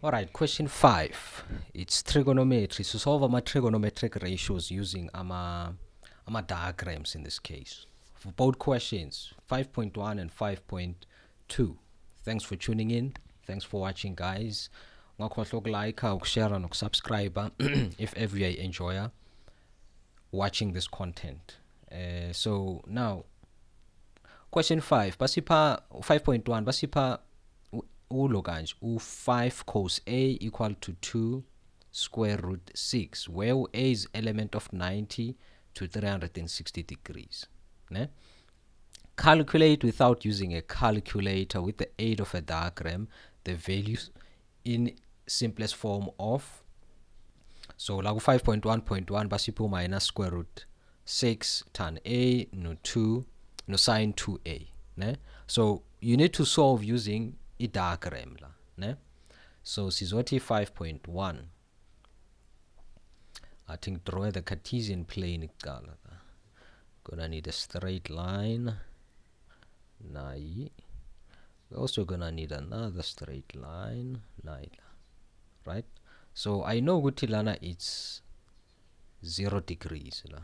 Alright, question 5. It's trigonometry. So solve my trigonometric ratios using diagrams in this case. For both questions, 5.1 and 5.2. Thanks for tuning in. Thanks for watching, guys. Ungakhohlwa ukulike, ukushare nokusubscribe if ever you enjoy watching this content. So now question 5 basipha 5.1 basipha ulo kanje u5 cos A equal to 2 square root 6, where A is element of 90 to 360 degrees. Ne? Calculate without using a calculator with the aid of a diagram the values in simplest form of, so like 5.1.1 basipho minus square root 6 tan A no 2 no sine 2A. Ne? So you need to solve using a diagram la, ne? So sizothi 5.1, I think draw the Cartesian plane kuqala. Gonna need a straight line. We're also gonna need another straight line. Right? So I know ukuthi lana it's 0 degrees la.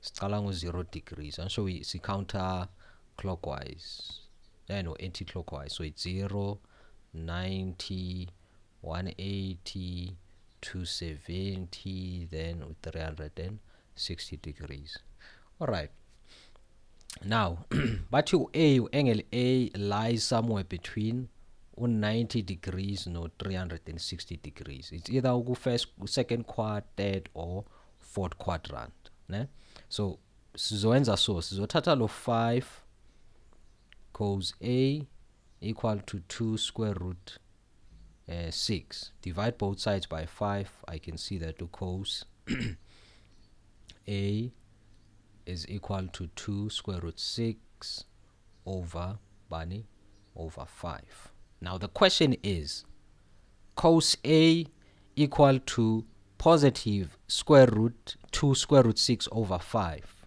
Siqala ngo 0 degrees, and so we see counter clockwise. No, anti-clockwise. So it's 0, 90, 180, 270, then 360 degrees. Alright. Now, but angle A lies somewhere between 90 degrees no 360 degrees. It's either first, second quad, third, or fourth quadrant. Ne? So sizothatha lo 5 cos A equal to 2 square root 6. Divide both sides by 5. I can see that the cos A is equal to 2 square root 6 over 5. Now the question is, cos A equal to positive square root 2 square root 6 over 5.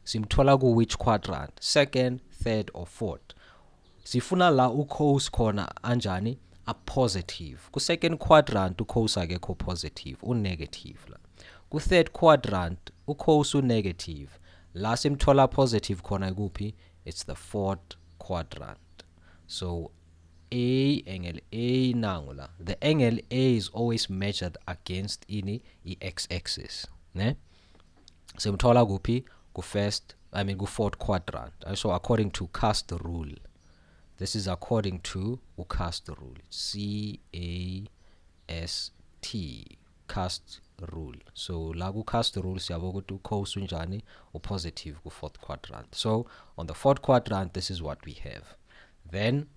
Simthola ku which quadrant? Second, third, or fourth? Sifuna la u-cos khona anjani? A positive. Ku second quadrant u-cos akekho positive, u-negative la. Ku third quadrant u-cos u-negative. La simthola positive khona kuphi? It's the fourth quadrant. So angle A nangu la. The angle A is always measured against the x-axis. Ne? Simthola kuphi? Ku fourth quadrant. So according to cast rule. This is according to cast rule. C-A-S-T, cast rule. So la cast rule siyabo ukuthi cos unjani positive ku fourth quadrant. So on the fourth quadrant, this is what we have. Then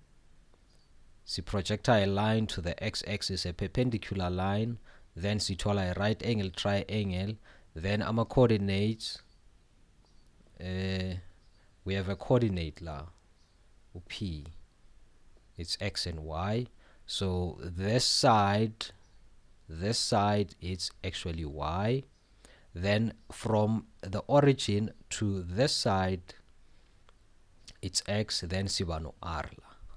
si project a line to the x-axis, a perpendicular line. Then sithola a right angle triangle. Then ama coordinates, we have a coordinate la P. It's x and y. So this side is actually y. Then from the origin to this side it's x, then sibano r,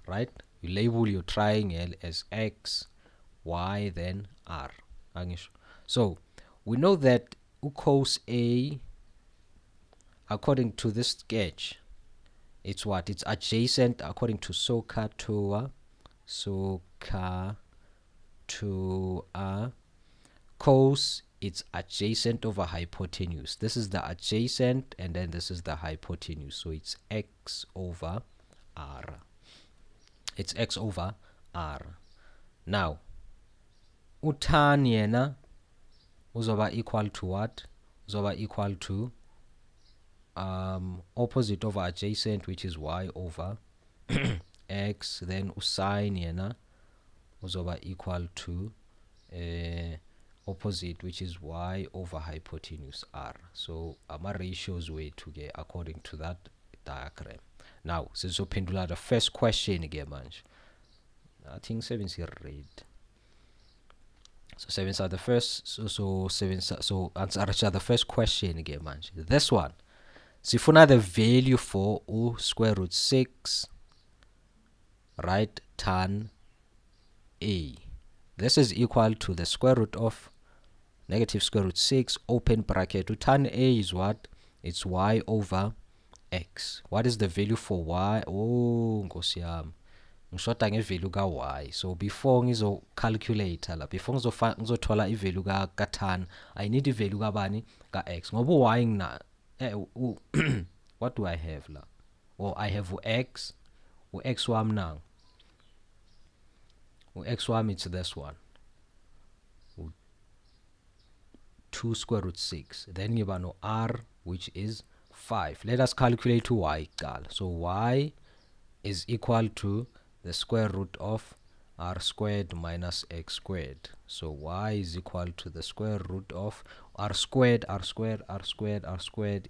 right? You label your triangle as x, y, then r. So we know that cos A, according to this sketch, it's what? It's adjacent according to SOHCAHTOA. Cos, it's adjacent over hypotenuse. This is the adjacent, and then this is the hypotenuse. So it's x over r. It's x over r. Now, utan yena uzoba equal to what? Uzoba equal to opposite over adjacent, which is y over x. Then usine yena uzoba equal to opposite, which is y over hypotenuse r. So our ratios were to get according to that diagram. Now sizophendula the first question again manje. I think 7 is red. So 7 are the first. So answer the first question again manje. This one, sifuna the value for square root 6 right tan A. this is equal to the square root of negative square root 6 open bracket. To tan A is what? It's y over x. What is the value for y? Oh, nkosi yami, ngishoda ngevalue ka y. So before ngizo calculate la, before ngizothola ivalue ka tan, I need ivalue ka bani? Ka x. Ngoba y ngina what do I have la? Well, I have x. X wami nang. X wami, it's this one. 2 square root 6. Then you have no r, which is 5. Let us calculate y. So y is equal to the square root of r squared minus x squared. So y is equal to the square root of r squared,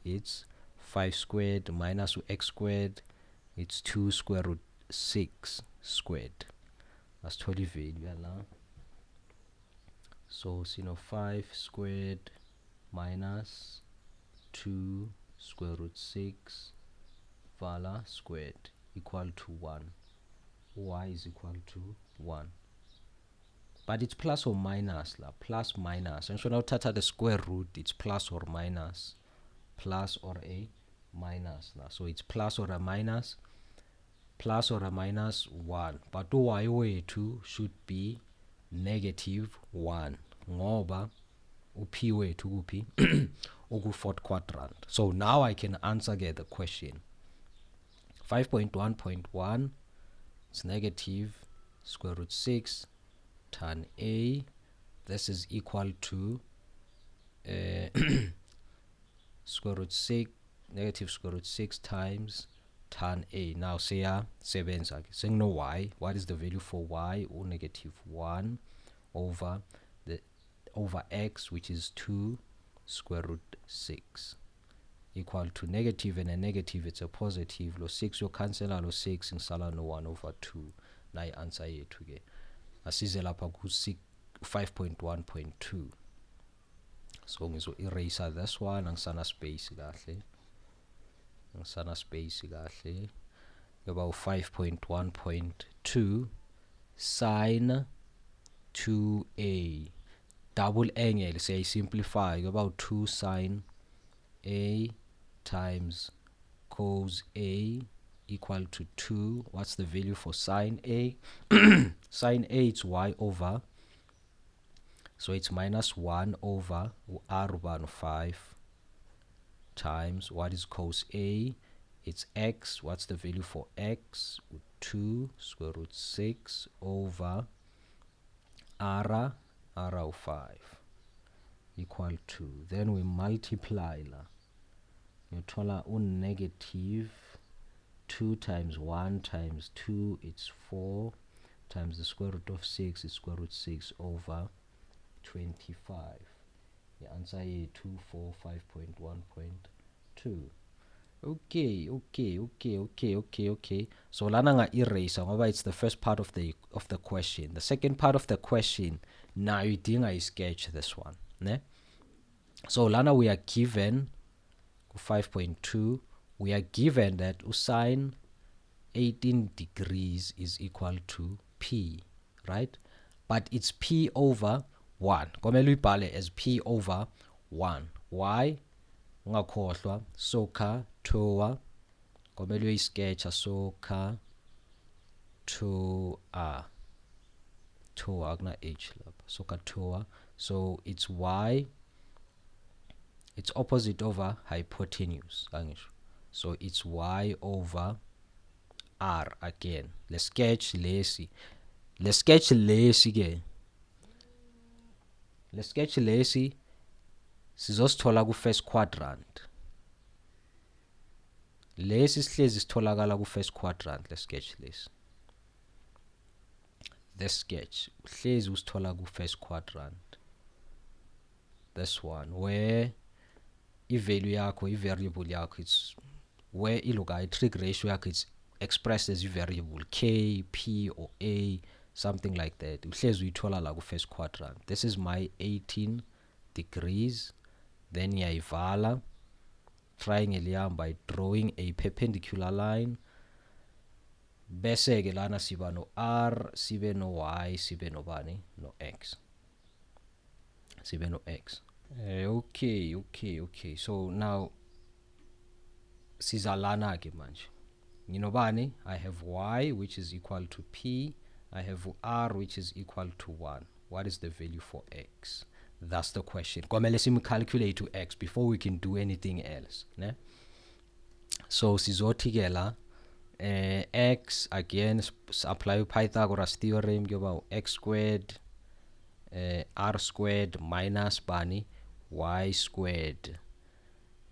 it's 5 squared minus x squared, it's 2 square root 6 squared. That's 20 value now. So 5 squared minus 2 square root 6 vala squared equal to 1. Y is equal to 1. But it's plus or minus la, plus minus. And so now tata the square root, it's plus or minus. Plus or a minus la. So it's plus or a minus. Plus or a minus 1. But y wethu should be negative 1. Ngoba p wethu kuphi uku fourth quadrant. So now I can answer the question. 5.1.1 is negative square root 6 tan A. This is equal to square root 6, negative square root 6 times tan A. Now say sebenza. Saying no y. What is the value for y? Or negative 1 over x, which is 2 square root 6, equal to negative, and a negative it's a positive. Lo 6 you cancel lo 6 ngisala no 1 over 2. Na answer yethu ke asize lapha ku 5.1.2. so ngizo erase this one, angisana space kahle, about 5.1.2 sine 2a double angle, say simplify, about 2 sine a times cos a equal to 2. What's the value for sine a? Sine a, it's y over, so it's minus 1 over r1 5 times, what is cos a? It's x. What's the value for x? 2 square root 6 over r of 5 equal to, then we multiply la, you tola negative 2 times 1 times 2, it's 4, times the square root of 6 is square root 6 over 25. The answer is 245.1.2. Okay. So lana nga eraser ngoba it's the first part of the question. The second part of the question, now you think I sketch this one, ne? So lana we are given 5.2, we are given that sine 18 degrees is equal to p, right? But it's p over 1. Komele uyibhale as p over 1. Why? Ungakhohlwa soka toa, komele uyisketcha soka toa kuna h lapha, soka toa. So it's y, it's opposite over hypotenuse, angisho. So it's y over r again. Let's sketch lesi ke. Let's sketch lesi sizosithola ku first quadrant. Lesi sihlezi sitholakala ku first quadrant. Let's sketch this. Let's sketch hlezi usithola ku first quadrant. This one where i-value yakho, i-variable yakho, it's where iloka i-trig ratio yakho, it's expressed as i-variable k, p or a, something like that. Uhlezi uyithola la ku first quadrant. This is my 18 degrees. Then yayivala triangle yam by drawing a perpendicular line. bese ke lana siba no r, sibe no y, sibe no bani no x, sibe no x. Okay, so now sizalana ke manje. Bani, I have y which is equal to p, I have r which is equal to 1. What is the value for x? That's the question. Kwamele simcalculate to x before we can do anything else, ne? So sizothi ke la x again apply Pythagoras theorem about x squared r squared minus bani y squared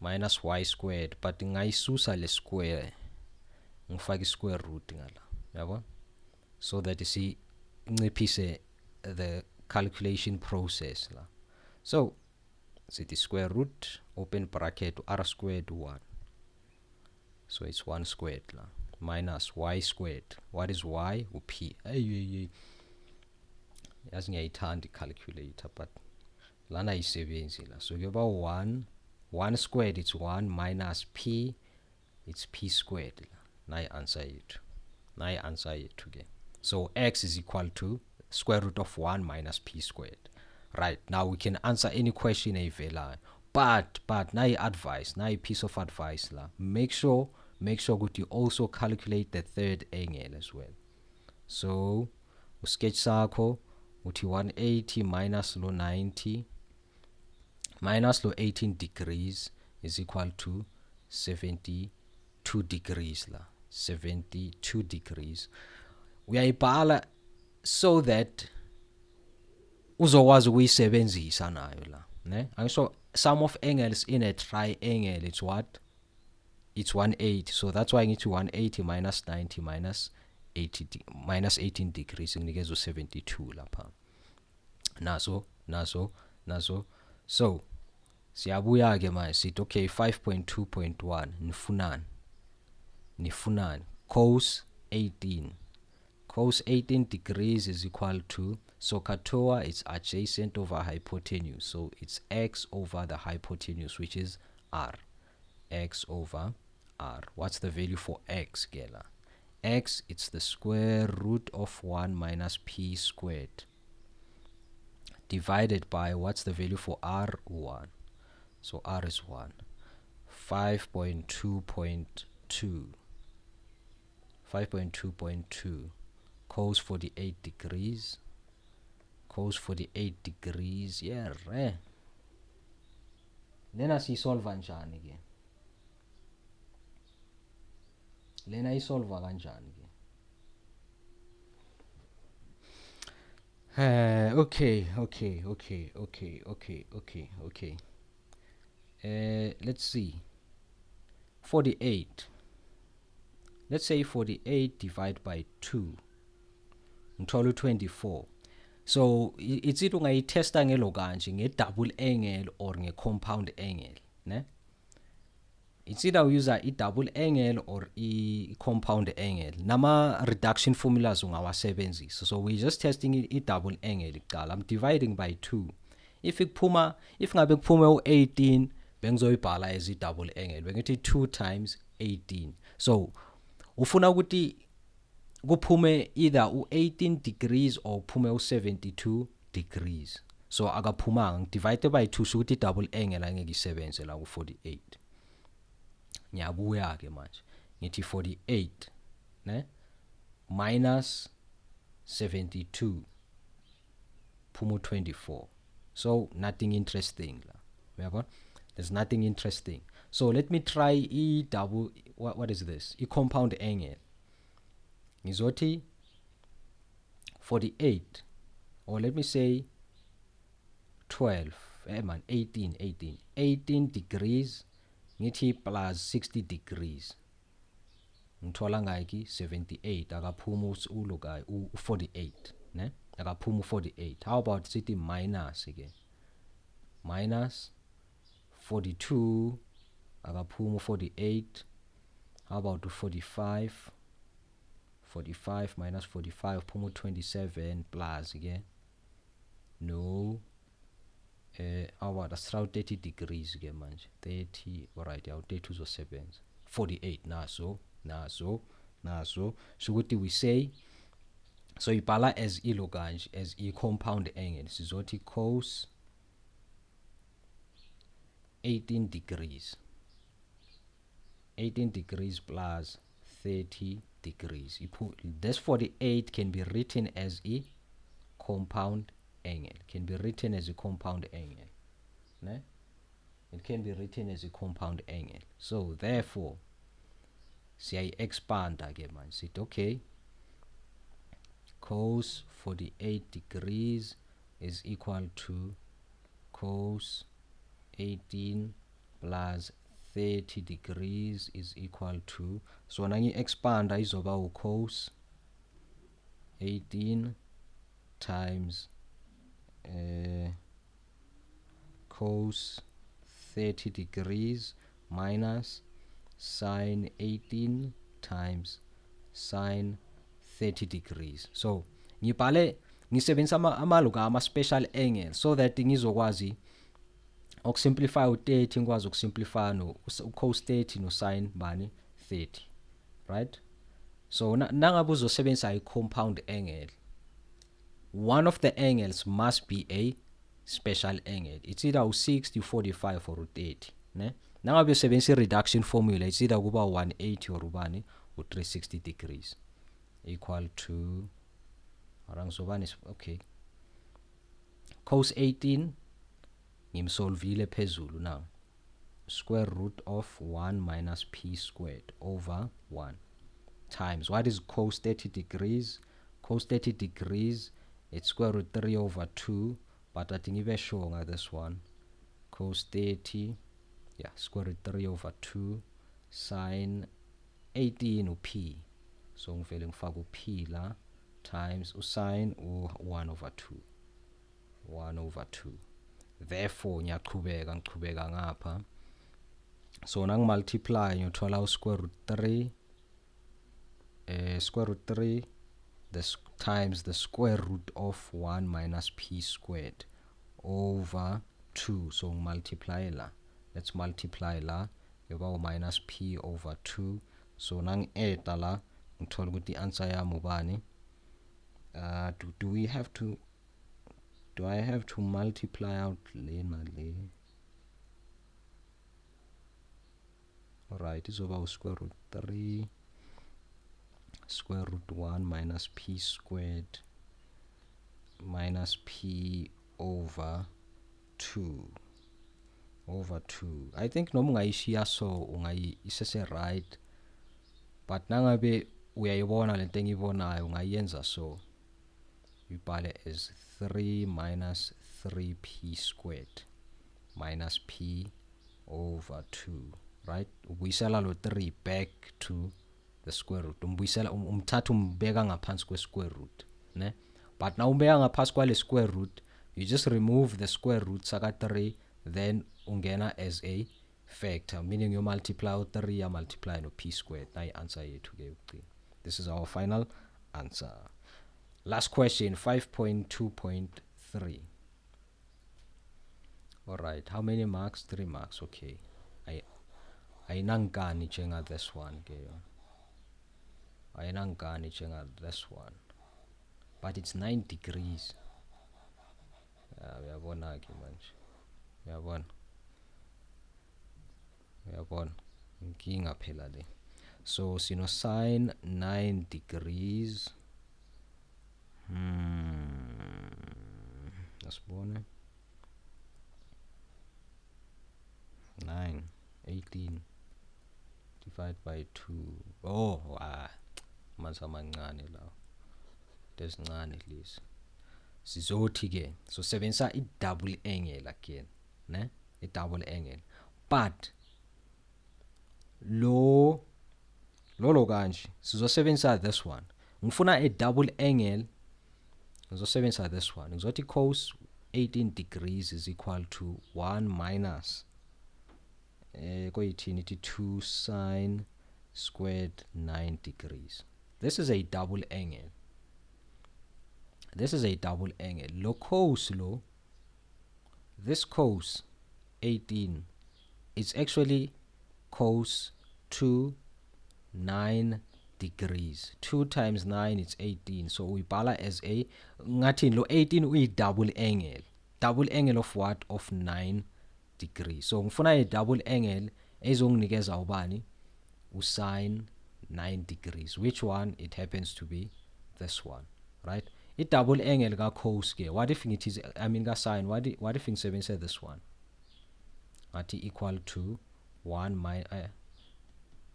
minus y squared, but ngayisusa le square ngifaka square root ngala, yabo, so that you see nciphise the calculation process la. So the square root open bracket r squared 1, so it's 1 squared la, minus y squared. What is y? P. Yazi ngiyayithanda calculator, but lana isebenzi la. So kuyoba 1 squared, it's 1 minus p, it's p squared la. Now answer it again. So x is equal to square root of 1 minus p squared. Right, now we can answer any question evela. But now advice, now a piece of advice la. Make sure that you also calculate the third angle as well. So sketch sakho uthi 180 minus lo 90 minus lo 18 degrees is equal to 72 degrees la. 72 degrees. Uyayibhala so that uzokwazi ukuyisebenzisa nayo la, ne? So sum of angles in a triangle, it's what? It's 180. So that's why I need to 180 minus 90 minus 18 degrees nginikeza 72 lapha. Naso. So siyabuya ke manje sithi okay 5.2.1 nifunani cos 18 degrees is equal to, so katoa it's adjacent over hypotenuse, so it's x over the hypotenuse, which is r. X over r. What's the value for x, Gela? X, it's the square root of 1 minus p squared divided by, what's the value for r? 1. So r is 1. 5.2 cos 48 degrees. Yeah, lena siyisolva njani ke? Lena isolva kanjani ke? Okay. Let's see. 48. Let's say 48 divided by 2. Ngithola 24. So it's either ungayitesta ngelo kanje nge-double angle or nge-compound angle, ne? It's either we use a double angle or a compound angle. Nama reduction formulas ungawasebenzisa. So we're just testing a double angle. I'm dividing by 2. If ngabe kuphume 18, bengizoyibhala as a double angle. Bengithi 2 times 18. So ufuna ukuthi kuphume either u18 degrees or kuphume u72 degrees. So akaphumanga divide by 2 so ukuthi double angle angeke isebenze la ku48. Ngiyabuya ke manje ngithi 48 ne minus 72 phuma 24. So nothing interesting la. Uyabona? There's nothing interesting. So let me try e double, what is this? E compound angle. Ngizothi 48, or let me say 12, 18 degrees ngithi plus 60 degrees ngithola ngayiki 78 akaphuma ulokayi u48, ne? Akaphuma u48. How about sithi minus again? Minus 42 akaphuma u48. How about u45? 45 minus 45 phuma u27 plus again. No. How about around 30 degrees again manje? 30, alright, yeah, 32 uzosebenza. 48 naso naso shukuthi we say so ibhala as ilo kanje as i-compound angle sizothi cos 18 degrees plus 30 degrees. This 48 can be written as a compound angle. Can be written as a compound angle. Ne? It can be written as a compound angle. So therefore, expand again, man. Sit okay. Cos 48 degrees is equal to cos 18 plus 30 degrees is equal to, so nangi expand izoba u cos 18 times cos 30 degrees minus sine 18 times sine 30 degrees. So ngibhale ngisebenzisa amaluga ama-special angle so that ngizokwazi ukusimplify u-30 ngikwazi ukusimplify cos 30 no sine bani 30, right? So nangabe uzosebenzisa i-compound angle, one of the angles must be a special angle. It's either u-60, u-45 or u-30, ne? Nangabe usebenzisa i-reduction formula, it's either kuba u-180 or ubani u-360 degrees equal to okay, cos 18 ngimsolvile phezulu now, square root of 1 minus p squared over 1 times, what is cos 30 degrees? Cos 30 degrees, it's square root 3 over 2, but I think even sure this one, cos 30, yeah, square root 3 over 2 sine 18 p, so ngivele ngifaka p la times sine 1 over 2. Therefore ngiyaqhubeka ngapha, so nangimultiply ngiyothola square root 3 times the square root of 1 minus p squared over 2. So ngimultiply la, let's multiply la, yoba minus p over 2. So nang-add la ngithola ukuthi i-answer yami ubani. Do I have to multiply out le na le? Alright, izoba square root 3 square root 1 minus p squared minus p over 2 over 2. I think noma ungayishiya so isese right, but nangabe uyayibona lento engiyibonayo ungayenza so, ibhale as 3 minus 3p squared minus p over 2, right? Ubuyisela lo 3 back to the square root, umthatha umbeka ngaphansi kwe square root, ne? But now umbeka ngaphansi kwale square root, you just remove the square root saka 3, then ungena as a factor, meaning you multiply 3 ya multiply no p squared. Na answer yethu ke ukugcina. This is our final answer. Last question, 5.2.3. Alright, how many marks? 3 marks, okay. Ayinangani njenga this one ke. Ayinangani njenga this one. But it's 9 degrees. Uyabona ke manje. Uyabona. Inkinga phela le. So sino sine 9 degrees. Asibone. 18 divided by 2. Oh, manza mancane lawo. Desincane lezi. Sizothi ke so sebenzisa i-double angle again, ne? I-double angle. But lo kanje sizosebenzisa this one. Ngifuna a double angle. Ngizosebenzisa this one. Ngizothi cos 18 degrees is equal to 1 minus koyithini ithi 2 sine squared 9 degrees. This is a double angle. Lo cos lo, this cos 18, it's actually cos 2 9 degrees. 2 times 9 is 18. So we bala as a ngathi lo 18 uyi double angle. Double angle of what? Of 9 degrees. So ngifuna a double angle ezonginikeza ubani usine 9 degrees. Which one? It happens to be this one, right? I double angle ka cos ke. What if it is, I mean ka sine? What if it say this one? At equal to 1 minus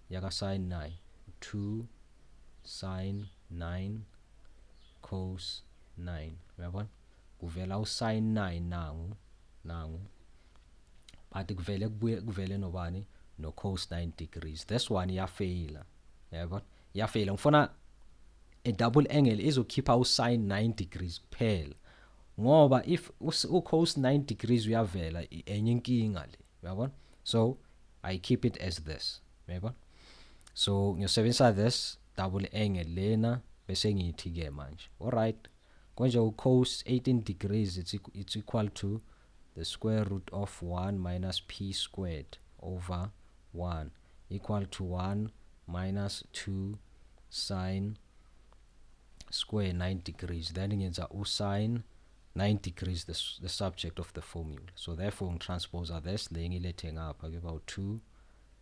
yaga sine 9, 2 sine 9 cos 9. Uyabona? Kuvela usine 9 nangu. But kuvele kubuye kuvele nobani no cos 9 degrees. This one iyafeyila. Uyabona? Iyafeyila. Ngifuna a double angle izokhipha usine 9 degrees kuphela. Ngoba if cos 9 degrees uyavela enye inkinga le. Uyabona? So I keep it as this. Uyabona? So ngiyosebenzisa this double angle lena bese ngithi ke manje. Alright. Konje cos 18 degrees it's equal to the square root of 1 minus p squared over 1 equal to 1 minus 2 sine square 9 degrees. Then ngenza usine 9 degrees, the subject of the formula. So therefore transpose this lengilethe ngapha ke about 2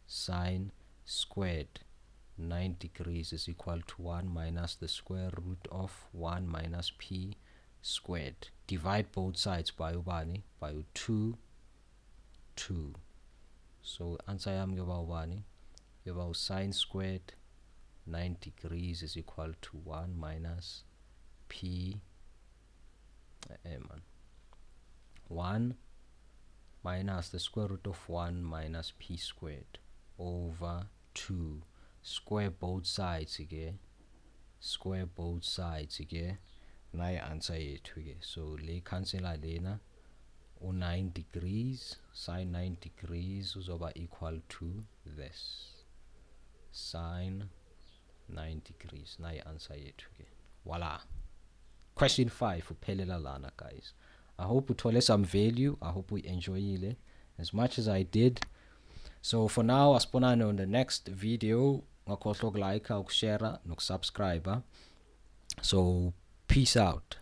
sine squared 9 degrees is equal to 1 minus the square root of 1 minus p squared. Divide both sides by ubani? By 2. So answer yami yoba ubani? Yoba sine squared 9 degrees is equal to 1 minus p 1 minus the square root of 1 minus p squared over 2. Square both sides again. Naye answer yethu ke. So le cancela lena u 9 degrees sine 9 degrees uzoba equal to this sine 9 degrees. Naye answer yethu ke. Voila. Question 5 uphelela lana guys. I hope uthole some value. I hope we enjoy it as much as I did. So for now asibonane on the next video. Ngakhohlwa ukulike, ukushare nokusubscribe. So peace out.